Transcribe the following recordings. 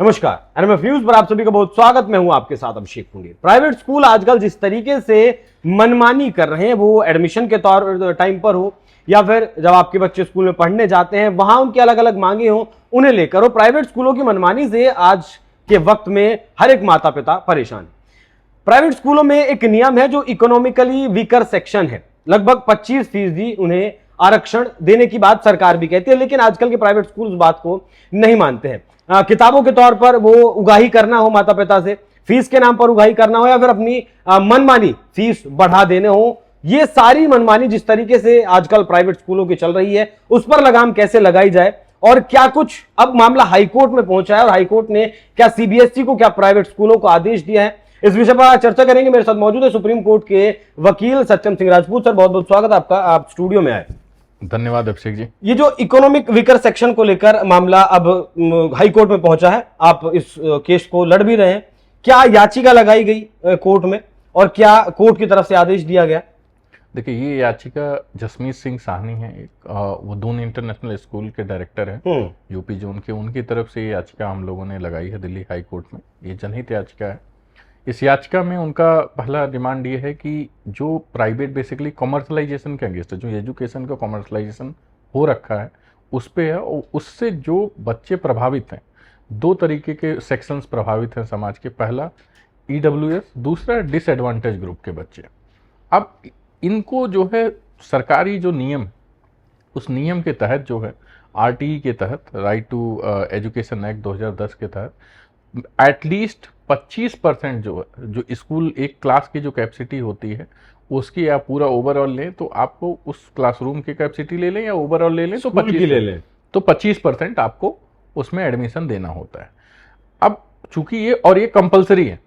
नमस्कार, NMF news पर आप सभी का बहुत स्वागत। मैं हूं आपके साथ अभिषेक पुंडीर। प्राइवेट स्कूल आजकल जिस तरीके से मनमानी कर रहे हैं, वो एडमिशन के तौर टाइम पर हो या फिर जब आपके बच्चे स्कूल में पढ़ने जाते हैं वहां उनकी अलग अलग मांगे हो, उन्हें लेकर हो। प्राइवेट स्कूलों की मनमानी से आज के वक्त में हर एक माता पिता परेशान है। प्राइवेट स्कूलों में एक नियम है जो इकोनॉमिकली वीकर सेक्शन है, लगभग 25% उन्हें आरक्षण देने की बात सरकार भी कहती है, लेकिन आजकल के प्राइवेट स्कूल उस बात को नहीं मानते हैं। किताबों के तौर पर वो उगाही करना हो माता पिता से, फीस के नाम पर उगाही करना हो या फिर अपनी मनमानी फीस बढ़ा देने हो, ये सारी मनमानी जिस तरीके से आजकल प्राइवेट स्कूलों की चल रही है उस पर लगाम कैसे लगाई जाए और क्या कुछ अब मामला हाईकोर्ट में पहुंचा है और हाईकोर्ट ने क्या सीबीएसई को, क्या प्राइवेट स्कूलों को आदेश दिया है, इस विषय पर चर्चा करेंगे। मेरे साथ मौजूद है सुप्रीम कोर्ट के वकील सत्यम सिंह राजपूत। सर, बहुत बहुत स्वागत आपका, आप स्टूडियो में आए। धन्यवाद अभिषेक जी। ये जो इकोनॉमिक वीकर सेक्शन को लेकर मामला अब हाई कोर्ट में पहुंचा है, आप इस केस को लड़ भी रहे हैं, क्या याचिका लगाई गई कोर्ट में और क्या कोर्ट की तरफ से आदेश दिया गया? देखिए, ये याचिका जसमीत सिंह साहनी है, वो दून इंटरनेशनल स्कूल के डायरेक्टर हैं यूपी जोन के, उनकी तरफ से ये याचिका हम लोगों ने लगाई है दिल्ली हाई कोर्ट में। ये जनहित याचिका है। इस याचिका में उनका पहला डिमांड ये है कि जो प्राइवेट बेसिकली कॉमर्शलाइजेशन के अगेंस्ट है, जो एजुकेशन का कॉमर्शलाइजेशन हो रखा है उस पे है, और उससे जो बच्चे प्रभावित हैं, दो तरीके के सेक्शंस प्रभावित हैं समाज के। पहला ईडब्ल्यूएस, दूसरा डिसएडवांटेज ग्रुप के बच्चे। अब इनको जो है सरकारी जो नियम, उस नियम के तहत जो है आरटीई के तहत, राइट टू एजुकेशन एक्ट 2010 के तहत एटलीस्ट 25% जो है, जो स्कूल एक क्लास की जो कैपेसिटी होती है उसकी आप पूरा ओवरऑल लें तो आपको उस क्लासरूम की कैपेसिटी ले लें या ओवरऑल ले लें तो 25% आपको उसमें एडमिशन देना होता है। अब चूंकि ये और ये कंपलसरी है,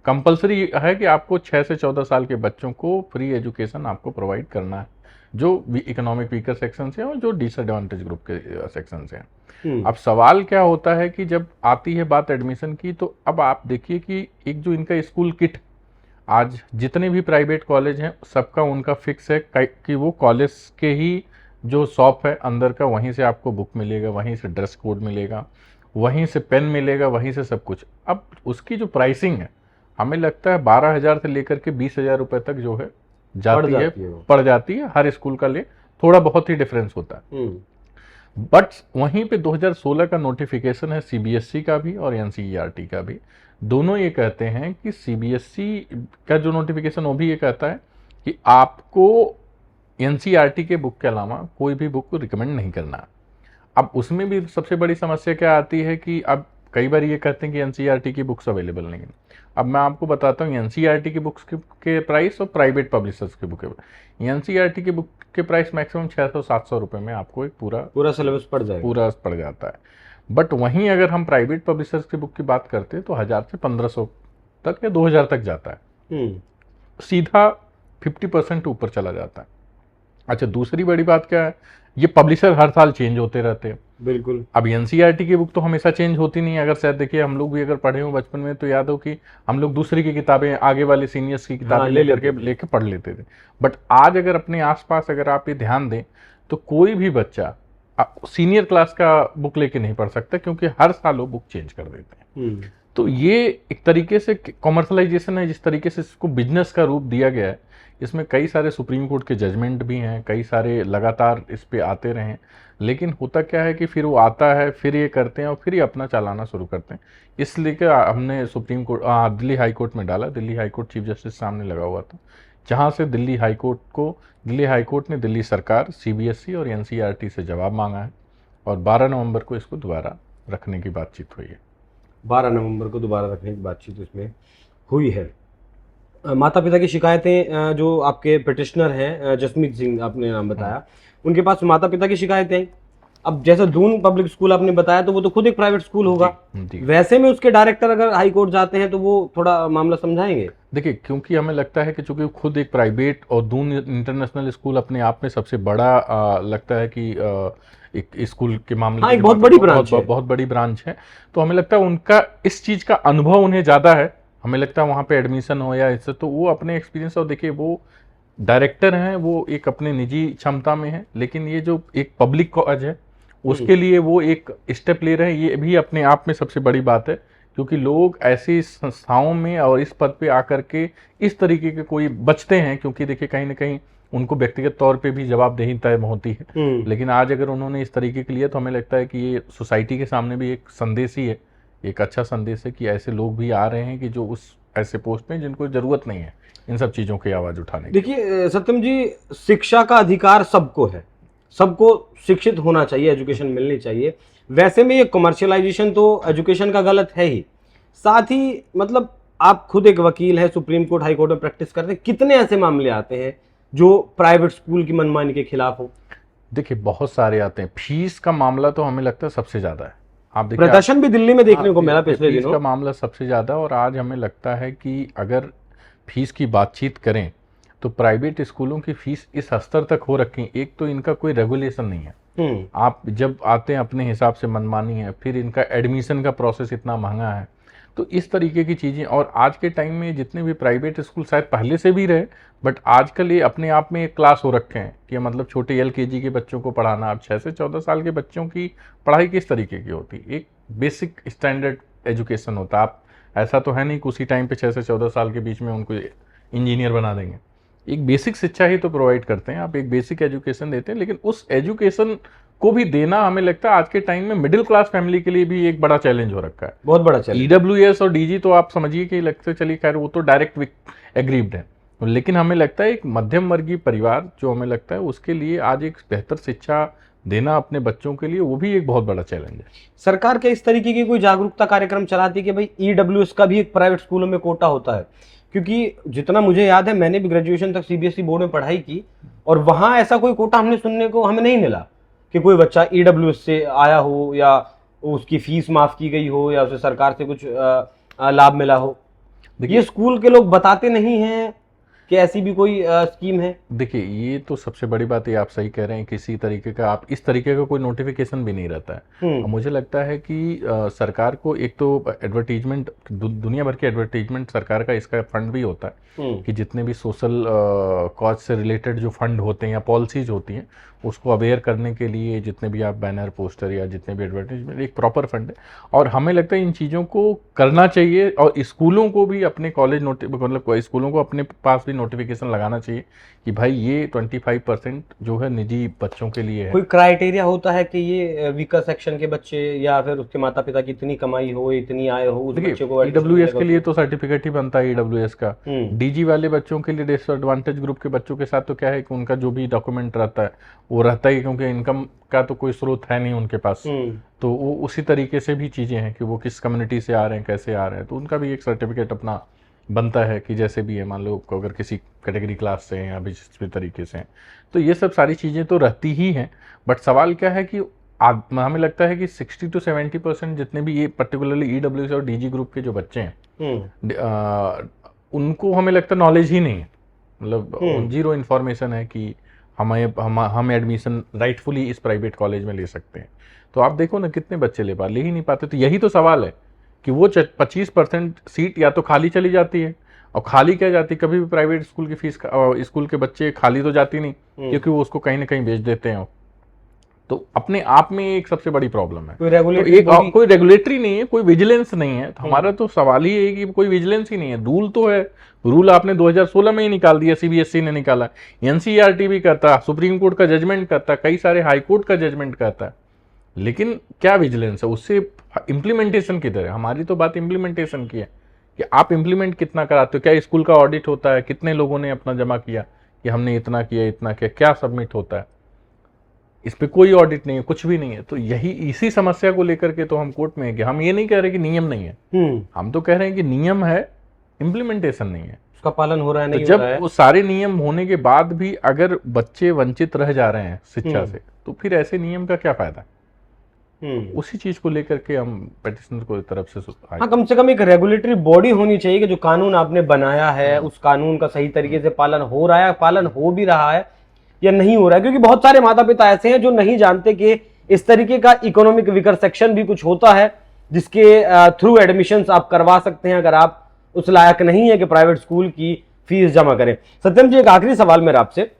कंपलसरी है कि आपको 6 से 14 साल के बच्चों को फ्री एजुकेशन आपको प्रोवाइड करना है, जो इकोनॉमिक वीकर सेक्शन से और जो डिसएडवांटेज ग्रुप के सेक्शन से हैं। अब सवाल क्या होता है कि जब आती है बात एडमिशन की, तो अब आप देखिए कि एक जो इनका स्कूल किट, आज जितने भी प्राइवेट कॉलेज हैं सबका उनका फिक्स है कि वो कॉलेज के ही जो शॉप है अंदर का, वहीं से आपको बुक मिलेगा, वहीं से ड्रेस कोड मिलेगा, वहीं से पेन मिलेगा, वहीं से सब कुछ। अब उसकी जो प्राइसिंग है, हमें लगता है 12,000 से लेकर के 20,000 रुपये तक जो है पड़ जाती है हर स्कूल का। ले थोड़ा बहुत ही डिफरेंस होता है। बट वहीं पे 2016 का नोटिफिकेशन है सीबीएसई का भी और एनसीईआरटी का भी। दोनों ये कहते हैं कि सीबीएसई का जो नोटिफिकेशन वो भी ये कहता है कि आपको एनसीईआरटी के बुक के अलावा कोई भी बुक को रिकमेंड नहीं करना। अब उसमें भी सबसे बड़ी समस्या क्या आती है कि अब कई बार ये कहते हैं कि एनसीईआरटी की बुक्स अवेलेबल नहीं है। अब मैं आपको बताता हूँ एनसीईआरटी की बुक्स के प्राइस और प्राइवेट पब्लिशर्स की बुक के। एनसीईआरटी की बुक के प्राइस मैक्सिमम 600-700 रुपये में आपको एक पूरा सिलेबस पूरा पड़ जाता है। बट वहीं अगर हम प्राइवेट पब्लिशर्स की बुक की बात करते हैं तो 1000 से 1500 तक या 2000 तक जाता है, सीधा 50% ऊपर चला जाता है। अच्छा, दूसरी बड़ी बात क्या है, ये पब्लिशर हर साल चेंज होते रहते हैं। बिल्कुल। अब एनसीईआरटी की बुक तो हमेशा चेंज होती नहीं है। अगर शायद देखिए हम लोग भी अगर पढ़े हो बचपन में तो याद हो कि हम लोग दूसरी की किताबें, आगे वाले सीनियर्स की किताबें लेके पढ़ लेते थे। बट आज अगर अपने आसपास अगर आप ये ध्यान दें तो कोई भी बच्चा सीनियर क्लास का बुक लेके नहीं पढ़ सकता, क्योंकि हर साल वो बुक चेंज कर देते हैं। तो ये एक तरीके से कॉमर्शलाइजेशन है, जिस तरीके से इसको बिजनेस का रूप दिया गया है। इसमें कई सारे सुप्रीम कोर्ट के जजमेंट भी हैं, कई सारे लगातार इस पे आते रहे हैं, लेकिन होता क्या है कि फिर वो आता है, फिर ये करते हैं और फिर ये अपना चलाना शुरू करते हैं। इसलिए कि हमने supreme court Delhi high court में डाला। Delhi high court chief justice सामने लगा हुआ था, जहाँ से दिल्ली हाई कोर्ट ने दिल्ली सरकार, सीबीएसई और एनसीईआरटी से जवाब मांगा है और 12 नवंबर को इसको दोबारा रखने की बातचीत हुई है। 12 नवंबर को दोबारा रखने की बातचीत इसमें हुई है। माता पिता की शिकायतें, जो आपके पिटिशनर हैं जसमीत सिंह आपने नाम बताया, उनके पास माता पिता की शिकायतें आई। अब जैसे दून पब्लिक स्कूल आपने बताया तो वो तो खुद एक प्राइवेट स्कूल होगा, वैसे में उसके डायरेक्टर अगर हाई कोर्ट जाते हैं तो वो थोड़ा मामला समझाएंगे? देखिए, क्योंकि हमें लगता है कि चूंकि खुद एक प्राइवेट और दून इंटरनेशनल स्कूल अपने आप में सबसे बड़ा लगता है कि एक स्कूल के मामले में बहुत बड़ी ब्रांच है, तो हमें लगता है उनका इस चीज का अनुभव उन्हें ज्यादा है। हमें लगता है वहाँ पे एडमिशन हो या इससे, तो वो अपने एक्सपीरियंस, और देखिए वो डायरेक्टर हैं, वो एक अपने निजी क्षमता में है, लेकिन ये जो एक पब्लिक कॉज है उसके लिए वो एक स्टेप ले रहे हैं। ये भी अपने आप में सबसे बड़ी बात है, क्योंकि लोग ऐसी संस्थाओं में और इस पद पे आकर के इस तरीके के कोई बचते हैं, क्योंकि देखिए कहीं ना कहीं उनको व्यक्तिगत तौर पे भी जवाबदेही तय होती है। लेकिन आज अगर उन्होंने इस तरीके के लिए, तो हमें लगता है कि ये सोसाइटी के सामने भी एक संदेश ही है, एक अच्छा संदेश है कि ऐसे लोग भी आ रहे हैं कि जो उस ऐसे पोस्ट में जिनको जरूरत नहीं है इन सब चीज़ों की आवाज़ उठाने की। देखिए सत्यम जी, शिक्षा का अधिकार सबको है, सबको शिक्षित होना चाहिए, एजुकेशन मिलनी चाहिए। वैसे में ये कमर्शियलाइजेशन तो एजुकेशन का गलत है ही, साथ ही मतलब आप खुद एक वकील है, सुप्रीम कोर्ट हाई कोर्ट में प्रैक्टिस करते हैं, कितने ऐसे मामले आते हैं जो प्राइवेट स्कूल की मनमानी के खिलाफ हो? देखिए बहुत सारे आते हैं। फीस का मामला तो हमें लगता है सबसे ज्यादा है। आप देखिए प्रदर्शन भी दिल्ली में देखने को मिला पिछले फीस दिनों। का मामला सबसे ज्यादा। और आज हमें लगता है कि अगर फीस की बातचीत करें तो प्राइवेट स्कूलों की फीस इस स्तर तक हो रखी, एक तो इनका कोई रेगुलेशन नहीं है, आप जब आते हैं अपने हिसाब से मनमानी है, फिर इनका एडमिशन का प्रोसेस इतना महंगा है, तो इस तरीके की चीज़ें। और आज के टाइम में जितने भी प्राइवेट स्कूल शायद पहले से भी रहे, बट आजकल ये अपने आप में एक क्लास हो रखे हैं कि मतलब छोटे LKG के बच्चों को पढ़ाना। अब 6 से 14 साल के बच्चों की पढ़ाई किस तरीके की होती है? एक बेसिक स्टैंडर्ड एजुकेशन होता है। आप ऐसा तो है नहीं कि उसी टाइम पे 6 से 14 साल के बीच में उनको इंजीनियर बना देंगे। एक बेसिक शिक्षा ही तो प्रोवाइड करते हैं, आप एक बेसिक एजुकेशन देते हैं। लेकिन उस एजुकेशन को भी देना हमें लगता है आज के टाइम में मिडिल क्लास फैमिली के लिए भी एक बड़ा चैलेंज हो रखा है, बहुत बड़ा चैलेंज। EWS और DG तो आप समझिए कि लगते चलिए, खैर वो तो डायरेक्ट एग्रीव्ड है, लेकिन हमें लगता है एक मध्यम वर्गीय परिवार जो हमें लगता है उसके लिए आज एक बेहतर शिक्षा देना अपने बच्चों के लिए, वो भी एक बहुत बड़ा चैलेंज है। सरकार क्या इस तरीके की कोई जागरूकता कार्यक्रम चलाती है कि भाई EWS का भी एक प्राइवेट स्कूलों में कोटा होता है? क्योंकि जितना मुझे याद है, मैंने भी ग्रेजुएशन तक CBSE बोर्ड में पढ़ाई की और वहां ऐसा कोई कोटा हमें नहीं मिला कि कोई बच्चा EWS से आया हो या उसकी फीस माफ की गई हो या उसे सरकार से कुछ लाभ मिला हो। ये स्कूल के लोग बताते नहीं हैं कि ऐसी भी कोई स्कीम है। देखिए ये तो सबसे बड़ी बात है, आप सही कह रहे हैं, किसी तरीके का आप इस तरीके का कोई नोटिफिकेशन भी नहीं रहता है। और मुझे लगता है कि सरकार को एक तो एडवर्टीजमेंट, दुनिया भर के एडवर्टीजमेंट सरकार का इसका फंड भी होता है कि जितने भी सोशल कॉज से रिलेटेड जो फंड होते हैं या पॉलिसीज होती हैं उसको अवेयर करने के लिए जितने भी आप बैनर पोस्टर या जितने भी एडवर्टीजमेंट, एक प्रॉपर फंड है। और हमें लगता है इन चीज़ों को करना चाहिए और स्कूलों को भी अपने कॉलेज मतलब स्कूलों को अपने पास भी नोटिफिकेशन लगाना चाहिए कि भाई ये 25% जो है निजी बच्चों के लिए है। कोई क्राइटेरिया होता है कि ये वीकर सेक्शन के बच्चे या फिर उसके माता पिता की इतनी कमाई हो, इतनी आय हो, उस बच्चे को EWS के लिए तो सर्टिफिकेट ही बनता है EWS का। DG वाले बच्चों के लिए, डिसएडवांटेज ग्रुप के बच्चों के साथ तो क्या है कि उनका जो भी डॉक्यूमेंट रहता है वो रहता ही, क्योंकि इनकम का तो कोई स्रोत है नहीं उनके पास, तो वो उसी तरीके से भी चीज़ें हैं कि वो किस कम्युनिटी से आ रहे हैं, कैसे आ रहे हैं, तो उनका भी एक सर्टिफिकेट अपना बनता है कि जैसे भी है, मान लो अगर किसी कैटेगरी क्लास से हैं या भी जिस भी तरीके से हैं, तो ये सब सारी चीज़ें तो रहती ही हैं। बट सवाल क्या है कि हमें लगता है कि 60 to 70% जितने भी ये पर्टिकुलरली EWS और DG ग्रुप के जो बच्चे हैं उनको हमें लगता है नॉलेज ही नहीं है, मतलब जीरो इन्फॉर्मेशन है कि हम एडमिशन राइटफुली इस प्राइवेट कॉलेज में ले सकते हैं। तो आप देखो ना कितने बच्चे ले ही नहीं पाते। तो यही तो सवाल है कि वो 25% सीट या तो खाली चली जाती है, और खाली क्या जाती है, कभी भी प्राइवेट स्कूल की फीस स्कूल के बच्चे खाली तो जाती नहीं, क्योंकि वो उसको कहीं ना कहीं बेच देते हैं। तो अपने आप में एक सबसे बड़ी प्रॉब्लम है। कोई रेगुलेटरी नहीं है, कोई विजिलेंस नहीं है। तो हमारा तो सवाल ही है कि कोई विजिलेंस ही नहीं है। रूल तो है, रूल आपने 2016 में ही निकाल दिया, CBSE ने निकाला, NCERT भी करता, सुप्रीम कोर्ट का जजमेंट करता, कई सारे हाई कोर्ट का जजमेंट करता है, लेकिन क्या विजिलेंस है, उससे इम्प्लीमेंटेशन किधर है? हमारी तो बात इम्प्लीमेंटेशन की है कि आप इम्प्लीमेंट कितना कराते हो, क्या स्कूल का ऑडिट होता है, कितने लोगों ने अपना जमा किया कि हमने इतना किया, क्या सबमिट होता है, इस पे कोई ऑडिट नहीं है, कुछ भी नहीं है। तो यही इसी समस्या को लेकर के तो हम कोर्ट में है कि हम ये नहीं कह रहे कि नियम नहीं है, हम तो कह रहे हैं कि नियम है, इम्प्लीमेंटेशन नहीं है, उसका पालन हो रहा है, नहीं तो हो रहा है। जब वो सारे नियम होने के बाद भी अगर बच्चे वंचित रह जा रहे हैं शिक्षा से, तो फिर ऐसे नियम का क्या फायदा? उसी चीज को लेकर के हम पेटिशनर को तरफ से हाँ, कम से कम एक रेगुलेटरी बॉडी होनी चाहिए कि जो कानून आपने बनाया है उस कानून का सही तरीके से पालन हो रहा है, पालन हो भी रहा है या नहीं हो रहा है। क्योंकि बहुत सारे माता पिता ऐसे हैं जो नहीं जानते कि इस तरीके का इकोनॉमिक वीकर सेक्शन भी कुछ होता है जिसके थ्रू एडमिशंस आप करवा सकते हैं अगर आप उस लायक नहीं है कि प्राइवेट स्कूल की फीस जमा करें। सत्यम जी, एक आखिरी सवाल मेरा आपसे,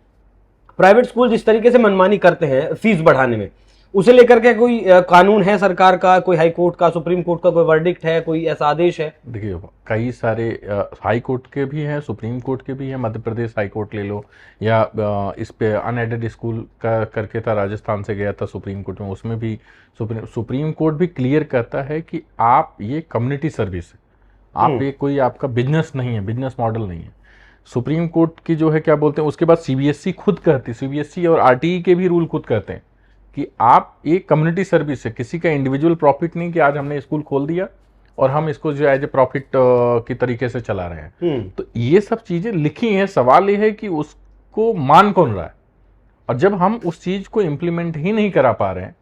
प्राइवेट स्कूल जिस तरीके से मनमानी करते हैं फीस बढ़ाने में, उसे लेकर के कोई कानून है सरकार का, कोई हाई कोर्ट का, सुप्रीम कोर्ट का कोई वर्डिक्ट है, कोई ऐसा आदेश है? देखिए, कई सारे हाई कोर्ट के भी हैं, सुप्रीम कोर्ट के भी हैं। मध्य प्रदेश हाई कोर्ट ले लो, या इस पे अनएडेड स्कूल का करके था, राजस्थान से गया था सुप्रीम कोर्ट में, उसमें भी सुप्रीम कोर्ट भी क्लियर करता है कि आप ये कम्युनिटी सर्विस है, आप ये कोई आपका बिजनेस नहीं है, बिजनेस मॉडल नहीं है। सुप्रीम कोर्ट की जो है क्या बोलते हैं, उसके बाद सीबीएसई खुद कहती, सीबीएसई और आरटीई के भी रूल खुद कहते हैं कि आप एक कम्युनिटी सर्विस है, किसी का इंडिविजुअल प्रॉफिट नहीं कि आज हमने स्कूल खोल दिया और हम इसको जो एज ए प्रॉफिट की तरीके से चला रहे हैं। तो ये सब चीजें लिखी हैं, सवाल ये है कि उसको मान कौन रहा है। और जब हम उस चीज को इम्प्लीमेंट ही नहीं करा पा रहे हैं,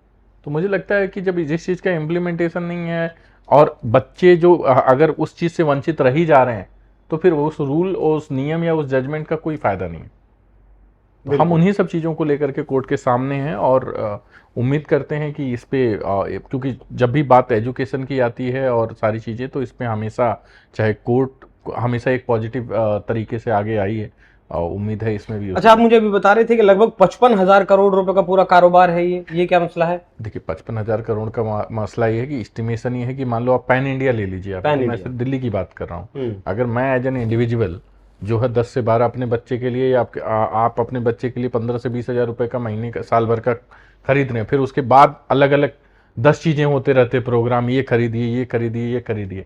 तो मुझे लगता है कि जब जिस चीज का इम्प्लीमेंटेशन नहीं है और बच्चे जो अगर उस चीज से वंचित रह ही जा रहे हैं, तो फिर उस रूल और उस नियम या उस जजमेंट का कोई फायदा नहीं है। तो हम उन्हीं सब चीज़ों को लेकर के कोर्ट के सामने हैं और उम्मीद करते हैं कि इस पे क्योंकि जब भी बात एजुकेशन की आती है और सारी चीज़ें, तो इस पे हमेशा चाहे कोर्ट हमेशा एक पॉजिटिव तरीके से आगे आई है, उम्मीद है इसमें भी। अच्छा, आप मुझे अभी बता रहे थे कि लगभग 55,000 करोड़ रुपए का पूरा कारोबार है ये क्या मसला है? देखिए, 55,000 करोड़ का मसला ये है कि एस्टिमेशन ये है कि मान लो आप पैन इंडिया ले लीजिए, मैं सिर्फ दिल्ली की बात कर रहा हूँ। अगर मैं एज एन इंडिविजुअल जो है 10 से 12 अपने बच्चे के लिए, आप अपने बच्चे के लिए 15 से 20,000 रुपए का महीने का, साल भर का खरीद रहे हैं, फिर उसके बाद अलग अलग 10 चीजें होते रहते, प्रोग्राम ये खरीदिए, ये खरीदिए, ये खरीदिए।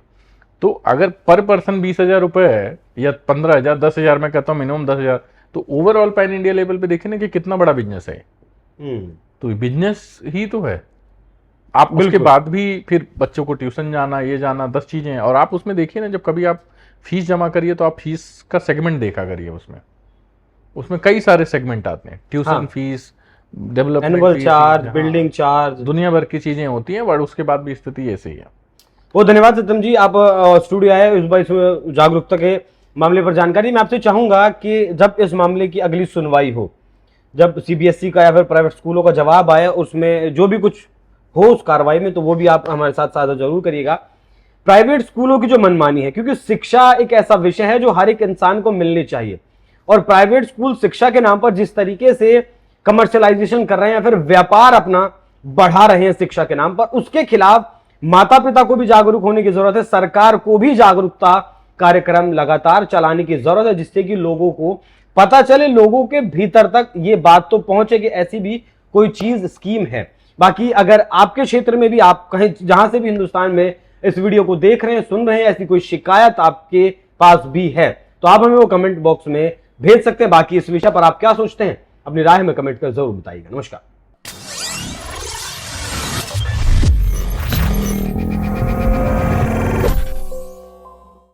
तो अगर पर पर्सन 20,000 रुपए है या 15,000, 10,000 मैं कहता हूँ मिनिमम 10,000, तो ओवरऑल पैन इंडिया लेवल पे देखें ना कि कितना बड़ा बिजनेस है। तो बिजनेस ही तो है। आप उसके बाद भी फिर बच्चों को ट्यूशन जाना, ये जाना, 10 चीजें हैं। और आप उसमें देखिए ना, जब कभी आप फीस जमा करिए तो आप फीस का सेगमेंट देखा करिए, उसमें कई सारे सेगमेंट आते हैं, tuition fees, development charge, building charge, दुनिया भर की चीजें होती हैं। बट उसके बाद भी स्थिति ऐसे ही है। बहुत धन्यवाद सत्यम जी, आप स्टूडियो आए इस जागरूकता के मामले पर जानकारी। मैं आपसे चाहूंगा कि जब इस मामले की अगली सुनवाई हो, जब सीबीएसई का या फिर प्राइवेट स्कूलों का जवाब आए, उसमें जो भी कुछ हो उस कार्रवाई में, तो वो भी आप हमारे साथ साझा जरूर करिएगा। प्राइवेट स्कूलों की जो मनमानी है, क्योंकि शिक्षा एक ऐसा विषय है जो हर एक इंसान को मिलनी चाहिए, और प्राइवेट स्कूल शिक्षा के नाम पर जिस तरीके से कमर्शियलाइजेशन कर रहे हैं या फिर व्यापार अपना बढ़ा रहे हैं शिक्षा के नाम पर, उसके खिलाफ माता पिता को भी जागरूक होने की जरूरत है। सरकार को भी जागरूकता कार्यक्रम लगातार चलाने की जरूरत है, जिससे कि लोगों को पता चले, लोगों के भीतर तक ये बात तो पहुंचे कि ऐसी भी कोई चीज, स्कीम है। बाकी अगर आपके क्षेत्र में भी, आप कहीं जहां से भी हिंदुस्तान में इस वीडियो को देख रहे हैं, सुन रहे हैं, ऐसी कोई शिकायत आपके पास भी है, तो आप हमें वो कमेंट बॉक्स में भेज सकते हैं। बाकी इस विषय पर आप क्या सोचते हैं, अपनी राय में कमेंट कर जरूर बताइएगा। नमस्कार।